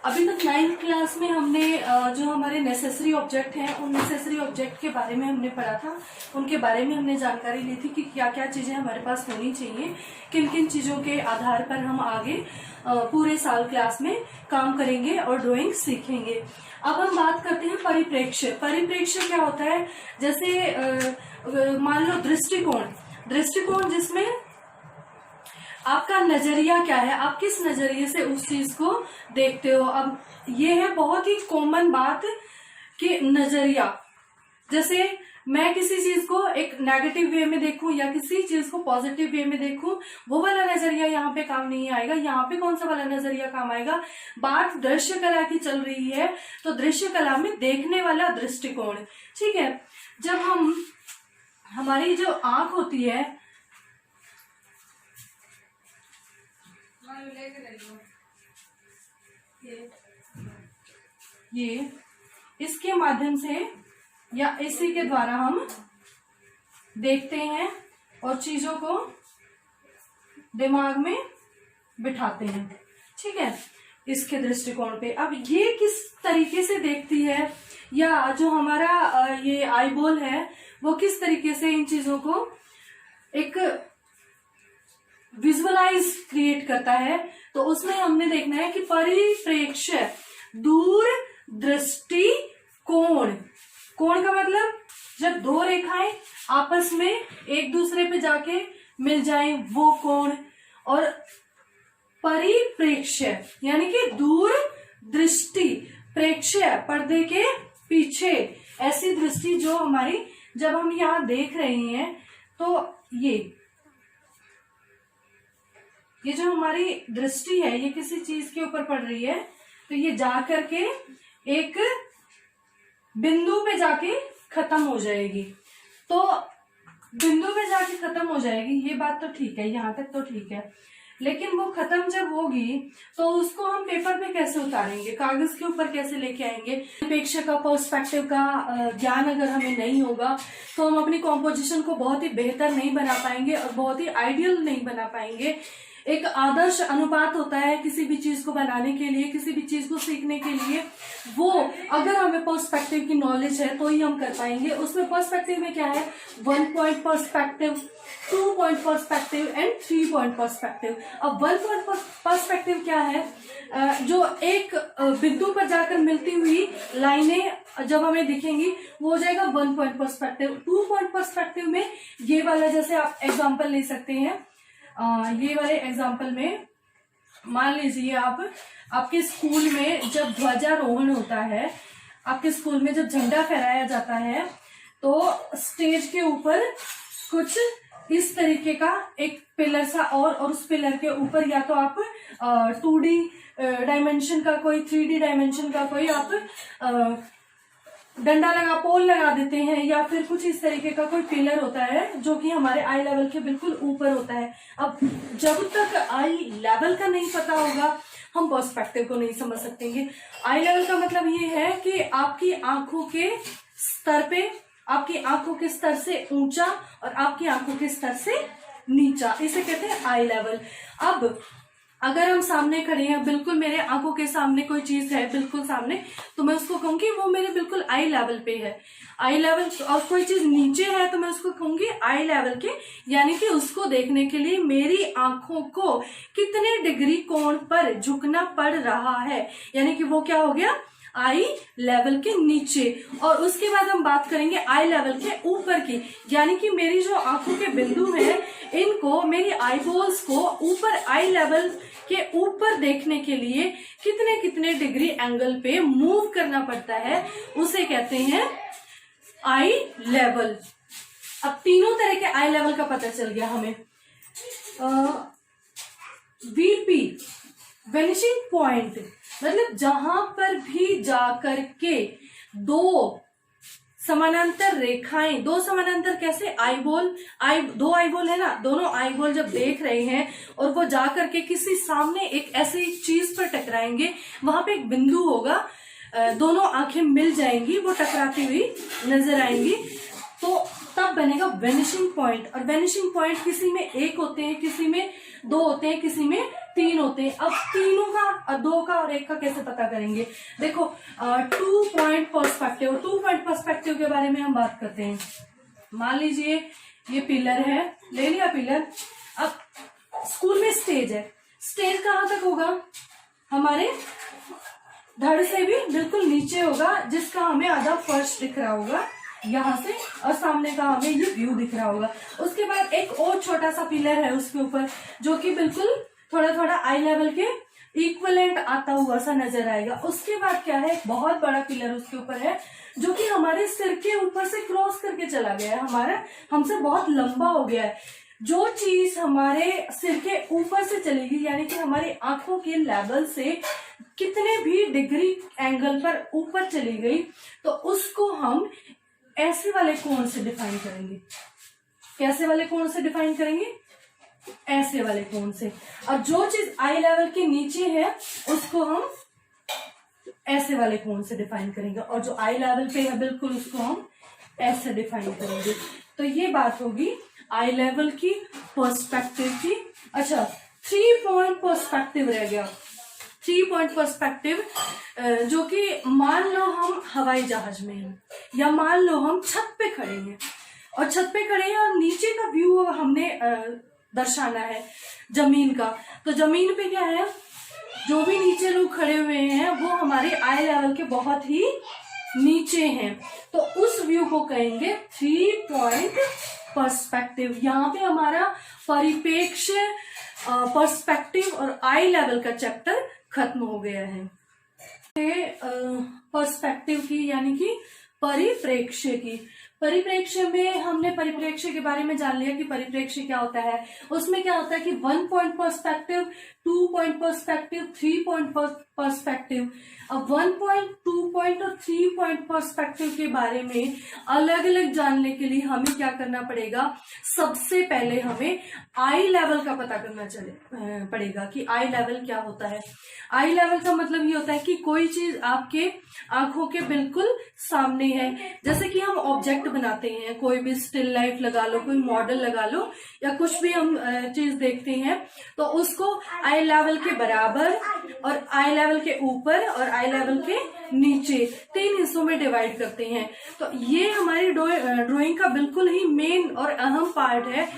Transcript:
अभी तक 9th class में हमने जो हमारे नेसेसरी ऑब्जेक्ट हैं उन नेसेसरी ऑब्जेक्ट के बारे में हमने पढ़ा था, उनके बारे में हमने जानकारी ली थी कि क्या क्या चीजें हमारे पास होनी चाहिए, किन किन चीजों के आधार पर हम आगे पूरे साल क्लास में काम करेंगे और ड्राइंग सीखेंगे। अब हम बात करते हैं परिप्रेक्ष्य। परिप्रेक्ष्य क्या होता है? जैसे मान लो दृष्टिकोण जिसमें आपका नजरिया क्या है, आप किस नजरिए से उस चीज को देखते हो। अब ये है बहुत ही कॉमन बात कि नजरिया, जैसे मैं किसी चीज को एक नेगेटिव वे में देखूं या किसी चीज को पॉजिटिव वे में देखूं, वो वाला नजरिया यहाँ पे काम नहीं आएगा। यहाँ पे कौन सा वाला नजरिया काम आएगा? बात दृश्य कला की चल रही है तो दृश्य कला में देखने वाला दृष्टिकोण, ठीक है। जब हमारी जो आंख होती है, ये इसके माध्यम से या इसी के द्वारा हम देखते हैं और चीजों को दिमाग में बिठाते हैं, ठीक है, इसके दृष्टिकोण पे। अब ये किस तरीके से देखती है, या जो हमारा ये आईबॉल है वो किस तरीके से इन चीजों को एक विजुअलाइज क्रिएट करता है, तो उसमें हमने देखना है कि परिप्रेक्ष्य, दूर दृष्टि कोण। कोण का मतलब जब दो रेखाएं आपस में एक दूसरे पे जाके मिल जाएं वो कोण, और परिप्रेक्ष्य यानी कि दूर दृष्टि, प्रेक्ष्य पर्दे के पीछे, ऐसी दृष्टि जो हमारी, जब हम यहाँ देख रहे हैं तो ये जो हमारी दृष्टि है ये किसी चीज के ऊपर पड़ रही है, तो ये जा करके एक बिंदु पे जाके खत्म हो जाएगी। तो बिंदु पे जाके खत्म हो जाएगी, ये बात तो ठीक है, यहाँ तक तो ठीक है। लेकिन वो खत्म जब होगी तो उसको हम पेपर पे कैसे उतारेंगे, कागज के ऊपर कैसे लेके आएंगे? प्रेक्षक का, पर्सपेक्टिव का ज्ञान अगर हमें नहीं होगा तो हम अपनी कॉम्पोजिशन को बहुत ही बेहतर नहीं बना पाएंगे और बहुत ही आइडियल नहीं बना पाएंगे। एक आदर्श अनुपात होता है किसी भी चीज को बनाने के लिए, किसी भी चीज को सीखने के लिए, वो अगर हमें पर्सपेक्टिव की नॉलेज है तो ही हम कर पाएंगे। उसमें पर्सपेक्टिव में क्या है? 1 point perspective, 2 point perspective and 3 point perspective. अब 1 पॉइंट पर्सपेक्टिव क्या है? जो एक बिंदु पर जाकर मिलती हुई लाइनें जब हमें दिखेंगी वो हो जाएगा 1 पॉइंट पर्सपेक्टिव। 2 पॉइंट पर्सपेक्टिव में ये वाला, जैसे आप एग्जाम्पल ले सकते हैं, ये वाले एग्जाम्पल में मान लीजिए आपके स्कूल में जब ध्वजारोहण होता है, आपके स्कूल में जब झंडा फहराया जाता है तो स्टेज के ऊपर कुछ इस तरीके का एक पिलर सा और उस पिलर के ऊपर या तो आप 2D डायमेंशन का कोई, 3D डायमेंशन का कोई आप डंडा पोल लगा देते हैं, या फिर कुछ इस तरीके का कोई पिलर होता है जो कि हमारे आई लेवल के बिल्कुल ऊपर होता है। अब जब तक आई लेवल का नहीं पता होगा हम पर्सपेक्टिव को नहीं समझ सकेंगे। आई लेवल का मतलब ये है कि आपकी आंखों के स्तर पे, आपकी आंखों के स्तर से ऊंचा और आपकी आंखों के स्तर से नीचा, इसे कहते हैं आई लेवल। अब अगर हम सामने खड़े हैं, बिल्कुल मेरे आंखों के सामने कोई चीज है बिल्कुल सामने, तो मैं उसको कहूंगी वो मेरे बिल्कुल आई लेवल पे है, आई लेवल। और कोई चीज नीचे है तो मैं उसको कहूंगी आई लेवल के, यानी कि उसको देखने के लिए मेरी आंखों को कितने डिग्री कोण पर झुकना पड़ रहा है, यानी कि वो क्या हो गया? आई लेवल के नीचे। और उसके बाद हम बात करेंगे आई लेवल के ऊपर की, यानी कि मेरी जो आंखों के बिंदु हैं इनको, मेरी आईबॉल्स को ऊपर आई लेवल के ऊपर देखने के लिए कितने कितने डिग्री एंगल पे मूव करना पड़ता है, उसे कहते हैं आई लेवल। अब तीनों तरह के आई लेवल का पता चल गया हमें। वीपी, वेनिशिंग पॉइंट, मतलब जहां पर भी जाकर के दो समानांतर रेखाएं, दो समानांतर कैसे? दो आईबॉल है ना, दोनों आईबॉल जब देख रहे हैं और वो जाकर के किसी सामने एक ऐसी चीज पर टकराएंगे, वहां पे एक बिंदु होगा, दोनों आंखें मिल जाएंगी, वो टकराती हुई नजर आएंगी, तो तब बनेगा वेनिशिंग पॉइंट। और वेनिशिंग पॉइंट किसी में एक होते हैं, किसी में दो होते हैं, किसी में तीन होते हैं। अब तीनों का, दो का और एक का कैसे पता करेंगे? देखो 2 पॉइंट पर्सपेक्टिव, 2 पॉइंट पर्सपेक्टिव के बारे में हम बात करते हैं। मान लीजिए ये पिलर है, ले लिया पिलर। अब स्कूल में स्टेज है, स्टेज कहाँ तक होगा? हमारे धड़ से भी बिल्कुल नीचे होगा, जिसका हमें आधा फर्श दिख रहा होगा यहाँ से, और सामने का हमें ये व्यू दिख रहा होगा। उसके बाद एक और छोटा सा पिलर है उसके ऊपर, जो कि बिल्कुल थोड़ा थोड़ा आई लेवल के इक्वलेंट आता हुआ सा नजर आएगा। उसके बाद क्या है, एक बहुत बड़ा पिलर उसके ऊपर है, जो कि हमारे सिर के ऊपर से क्रॉस करके चला गया है, हमारा हमसे बहुत लंबा हो गया है। जो चीज हमारे सिर के ऊपर से चलेगी, यानी कि हमारी आंखों के लेवल से कितने भी डिग्री एंगल पर ऊपर चली गई, तो उसको हम ऐसे वाले कोण से डिफाइन करेंगे। कैसे वाले कोण से डिफाइन करेंगे? ऐसे वाले कोण से। और जो चीज आई लेवल के नीचे है, उसको हम ऐसे वाले कोण से डिफाइन करेंगे, और जो आई लेवल पे है बिल्कुल, उसको हम ऐसे डिफाइन करेंगे। तो ये बात होगी आई लेवल की, पर्सपेक्टिव की। अच्छा, 3 पॉइंट पर्सपेक्टिव रह गया। 3 पॉइंट पर्सपेक्टिव, जो कि मान लो हम हवाई जहाज में हैं, या मान लो हम छत पे खड़े हैं, और छत पे खड़े हैं और नीचे का व्यू हमने दर्शाना है जमीन का। तो जमीन पे क्या है, जो भी नीचे लोग खड़े हुए हैं वो हमारे आई लेवल के बहुत ही नीचे हैं, तो उस व्यू को कहेंगे 3 पॉइंट पर्सपेक्टिव। यहाँ पे हमारा परिप्रेक्ष्य, पर्सपेक्टिव और आई लेवल का चैप्टर खत्म हो गया है। पर्सपेक्टिव की यानी कि परिप्रेक्ष्य की। परिप्रेक्ष्य में हमने परिप्रेक्ष्य के बारे में जान लिया कि परिप्रेक्ष्य क्या होता है। उसमें क्या होता है कि 1 point perspective, 2 point perspective, 3 point perspective. अब 1 पॉइंट, 2 पॉइंट और 3 पॉइंट पर्सपेक्टिव के बारे में अलग अलग जानने के लिए हमें क्या करना पड़ेगा? सबसे पहले हमें आई लेवल का पता करना पड़ेगा कि आई लेवल क्या होता है। आई लेवल का मतलब ये होता है कि कोई चीज आपके आंखों के बिल्कुल सामने है। जैसे कि हम ऑब्जेक्ट बनाते हैं, कोई भी स्टिल लाइफ लगा लो, कोई मॉडल लगा लो, या कुछ भी हम चीज देखते हैं, तो उसको आई लेवल के बराबर और आई लेवल के ऊपर और आई लेवल के नीचे 3 हिस्सों में डिवाइड करते हैं। तो ये हमारी ड्राइंग का बिल्कुल ही मेन और अहम पार्ट है।